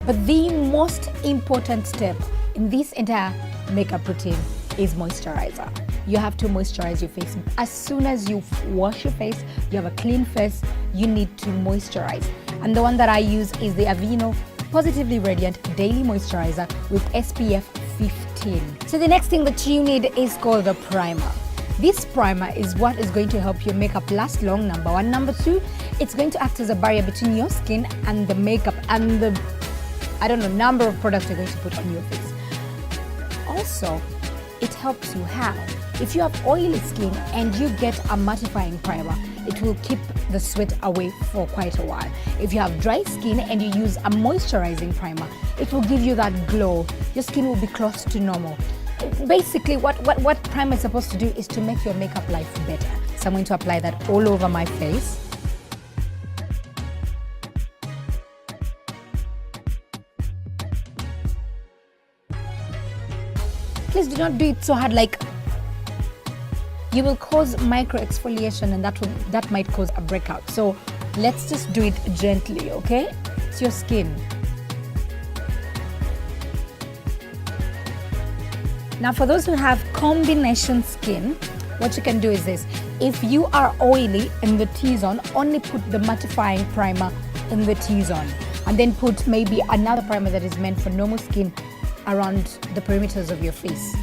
But the most important step in this entire makeup routine is moisturizer. You have to moisturize your face. As soon as you wash your face, you have a clean face, you need to moisturize. And the one that I use is the Aveeno Positively Radiant Daily Moisturizer with SPF 15. So the next thing that you need is called a primer. This primer is what is going to help your makeup last long, number one. Number two, it's going to act as a barrier between your skin and the makeup and the, number of products you're going to put on your face. Also, it helps you how? If you have oily skin and you get a mattifying primer, it will keep the sweat away for quite a while. If you have dry skin and you use a moisturizing primer, it will give you that glow. Your skin will be close to normal. Basically, what primer is supposed to do is to make your makeup life better. So I'm going to apply that all over my face. Please do not do it so hard, like you will cause micro exfoliation and that might cause a breakout. So let's just do it gently, okay? It's your skin. Now for those who have combination skin, what you can do is this. If you are oily in the T-zone, only put the mattifying primer in the T-zone and then put maybe another primer that is meant for normal skin around the perimeters of your face,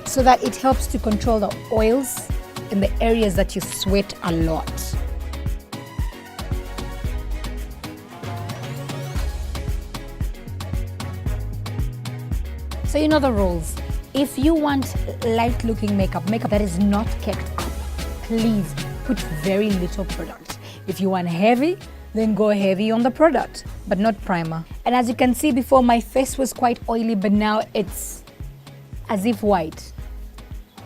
so that it helps to control the oils in the areas that you sweat a lot. So you know the rules. If you want light looking makeup that is not caked up, please put very little product. If you want heavy, then go heavy on the product, but not primer. And as you can see before, my face was quite oily, but now it's as if white.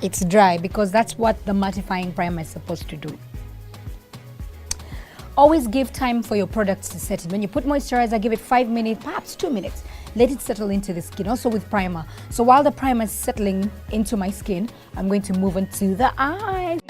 It's dry because that's what the mattifying primer is supposed to do. Always give time for your products to settle. When you put moisturizer, give it 5 minutes, perhaps 2 minutes. Let it settle into the skin, also with primer. So while the primer is settling into my skin, I'm going to move on to the eyes.